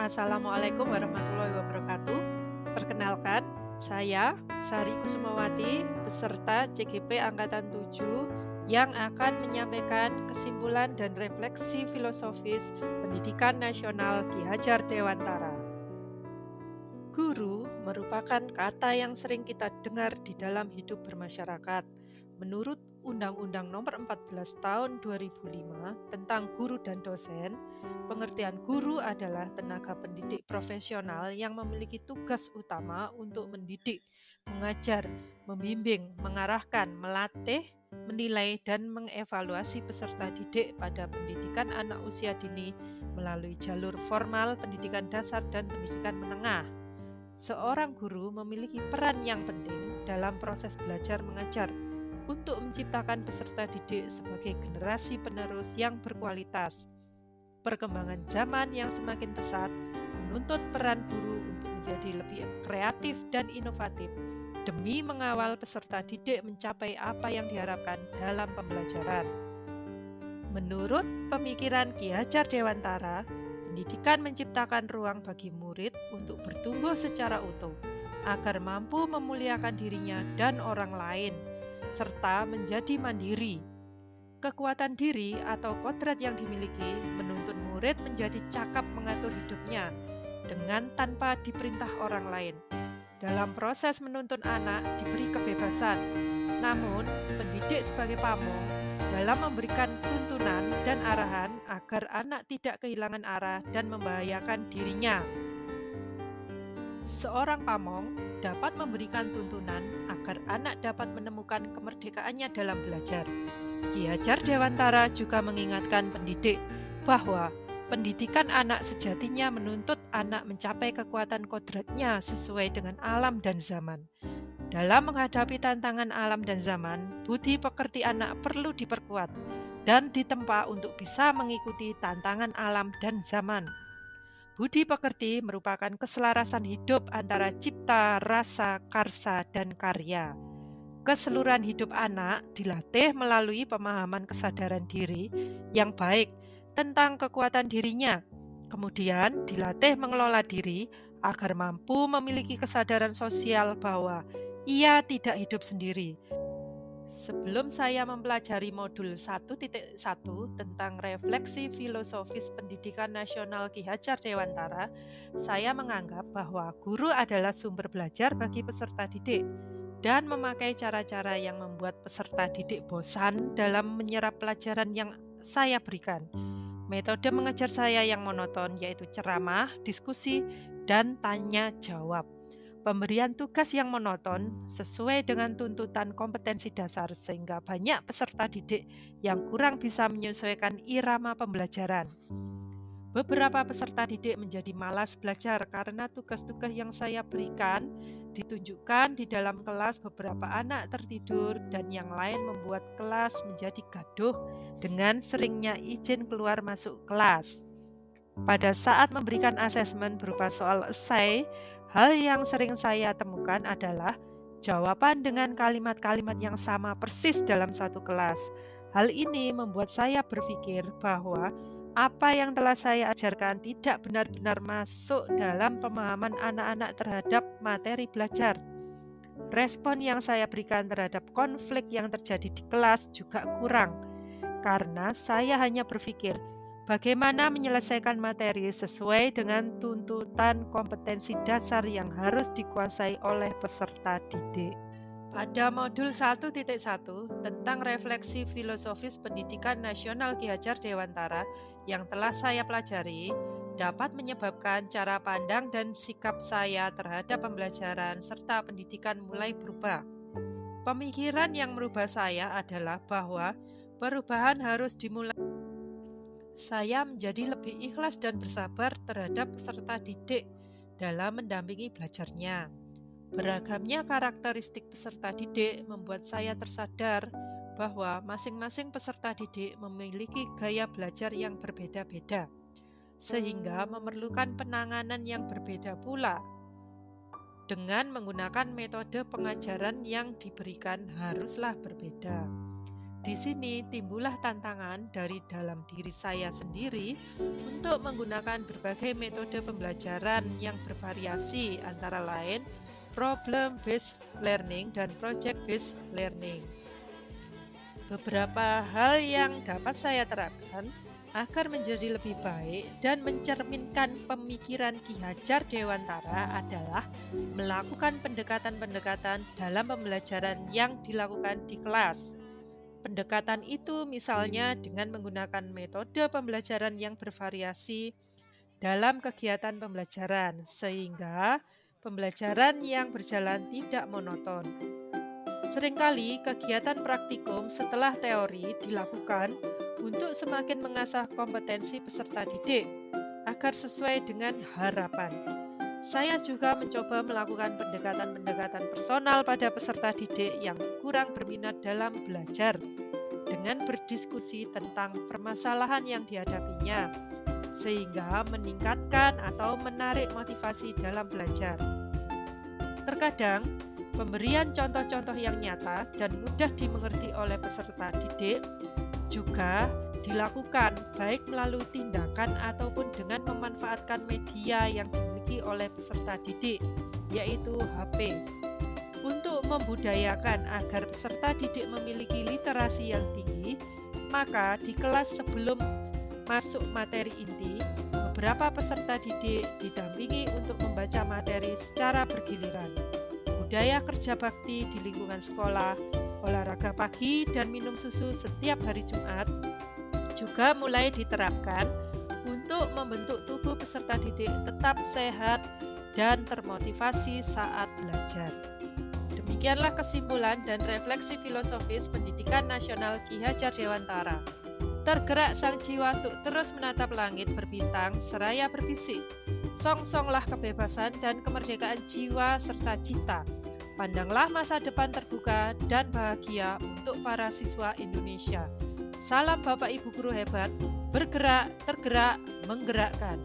Assalamualaikum warahmatullahi wabarakatuh. Perkenalkan, saya Sari Kusumawati, peserta CGP Angkatan 7 yang akan menyampaikan kesimpulan dan refleksi filosofis Pendidikan Nasional Ki Hajar Dewantara. Guru merupakan kata yang sering kita dengar di dalam hidup bermasyarakat. Menurut Undang-Undang Nomor 14 Tahun 2005 tentang guru dan dosen, pengertian guru adalah tenaga pendidik profesional yang memiliki tugas utama untuk mendidik, mengajar, membimbing, mengarahkan, melatih, menilai, dan mengevaluasi peserta didik pada pendidikan anak usia dini melalui jalur formal, pendidikan dasar, dan pendidikan menengah. Seorang guru memiliki peran yang penting dalam proses belajar mengajar untuk menciptakan peserta didik sebagai generasi penerus yang berkualitas. Perkembangan zaman yang semakin pesat menuntut peran guru untuk menjadi lebih kreatif dan inovatif demi mengawal peserta didik mencapai apa yang diharapkan dalam pembelajaran. Menurut pemikiran Ki Hajar Dewantara, pendidikan menciptakan ruang bagi murid untuk bertumbuh secara utuh, agar mampu memuliakan dirinya dan orang lain, serta menjadi mandiri. Kekuatan diri atau kodrat yang dimiliki menuntun murid menjadi cakap mengatur hidupnya dengan tanpa diperintah orang lain. Dalam proses menuntun anak diberi kebebasan, namun pendidik sebagai pamong dalam memberikan tuntunan dan arahan agar anak tidak kehilangan arah dan membahayakan dirinya. Seorang pamong dapat memberikan tuntunan agar anak dapat menemukan kemerdekaannya dalam belajar. Ki Hajar Dewantara juga mengingatkan pendidik bahwa pendidikan anak sejatinya menuntut anak mencapai kekuatan kodratnya sesuai dengan alam dan zaman. Dalam menghadapi tantangan alam dan zaman, budi pekerti anak perlu diperkuat dan ditempa untuk bisa mengikuti tantangan alam dan zaman. Budi pekerti merupakan keselarasan hidup antara cipta, rasa, karsa, dan karya. Keseluruhan hidup anak dilatih melalui pemahaman kesadaran diri yang baik tentang kekuatan dirinya. Kemudian dilatih mengelola diri agar mampu memiliki kesadaran sosial bahwa ia tidak hidup sendiri. Sebelum saya mempelajari modul 1.1 tentang refleksi filosofis pendidikan nasional Ki Hajar Dewantara, saya menganggap bahwa guru adalah sumber belajar bagi peserta didik dan memakai cara-cara yang membuat peserta didik bosan dalam menyerap pelajaran yang saya berikan. Metode mengajar saya yang monoton yaitu ceramah, diskusi, dan tanya jawab. Pemberian tugas yang monoton sesuai dengan tuntutan kompetensi dasar sehingga banyak peserta didik yang kurang bisa menyesuaikan irama pembelajaran. Beberapa peserta didik menjadi malas belajar karena tugas-tugas yang saya berikan ditunjukkan di dalam kelas beberapa anak tertidur dan yang lain membuat kelas menjadi gaduh dengan seringnya izin keluar masuk kelas. Pada saat memberikan asesmen berupa soal esai, hal yang sering saya temukan adalah jawaban dengan kalimat-kalimat yang sama persis dalam satu kelas. Hal ini membuat saya berpikir bahwa apa yang telah saya ajarkan tidak benar-benar masuk dalam pemahaman anak-anak terhadap materi belajar. Respon yang saya berikan terhadap konflik yang terjadi di kelas juga kurang, karena saya hanya berpikir bagaimana menyelesaikan materi sesuai dengan tuntutan kompetensi dasar yang harus dikuasai oleh peserta didik. Pada modul 1.1 tentang refleksi filosofis pendidikan nasional Ki Hajar Dewantara yang telah saya pelajari dapat menyebabkan cara pandang dan sikap saya terhadap pembelajaran serta pendidikan mulai berubah. Pemikiran yang merubah saya adalah bahwa perubahan harus dimulai. Saya menjadi lebih ikhlas dan bersabar terhadap peserta didik dalam mendampingi belajarnya. Beragamnya karakteristik peserta didik membuat saya tersadar bahwa masing-masing peserta didik memiliki gaya belajar yang berbeda-beda, sehingga memerlukan penanganan yang berbeda pula. Dengan menggunakan metode pengajaran yang diberikan haruslah berbeda. Di sini timbullah tantangan dari dalam diri saya sendiri untuk menggunakan berbagai metode pembelajaran yang bervariasi, antara lain problem based learning dan project based learning. Beberapa hal yang dapat saya terapkan agar menjadi lebih baik dan mencerminkan pemikiran Ki Hajar Dewantara adalah melakukan pendekatan-pendekatan dalam pembelajaran yang dilakukan di kelas. Pendekatan itu misalnya dengan menggunakan metode pembelajaran yang bervariasi dalam kegiatan pembelajaran, sehingga pembelajaran yang berjalan tidak monoton. Seringkali kegiatan praktikum setelah teori dilakukan untuk semakin mengasah kompetensi peserta didik agar sesuai dengan harapan. Saya juga mencoba melakukan pendekatan-pendekatan personal pada peserta didik yang kurang berminat dalam belajar dengan berdiskusi tentang permasalahan yang dihadapinya, sehingga meningkatkan atau menarik motivasi dalam belajar. Terkadang, pemberian contoh-contoh yang nyata dan mudah dimengerti oleh peserta didik juga dilakukan baik melalui tindakan ataupun dengan memanfaatkan media yang dimiliki oleh peserta didik, yaitu HP. Untuk membudayakan agar peserta didik memiliki literasi yang tinggi, maka di kelas sebelum masuk materi inti, beberapa peserta didik didampingi untuk membaca materi secara bergiliran. Budaya kerja bakti di lingkungan sekolah, olahraga pagi dan minum susu setiap hari Jumat juga mulai diterapkan untuk membentuk tubuh peserta didik tetap sehat dan termotivasi saat belajar. Demikianlah kesimpulan dan refleksi filosofis pendidikan nasional Ki Hajar Dewantara. Tergerak sang jiwa untuk terus menatap langit berbintang seraya berbisik, song-songlah kebebasan dan kemerdekaan jiwa serta cita. Pandanglah masa depan terbuka dan bahagia untuk para siswa Indonesia. Salam Bapak Ibu Guru hebat, bergerak, tergerak, menggerakkan.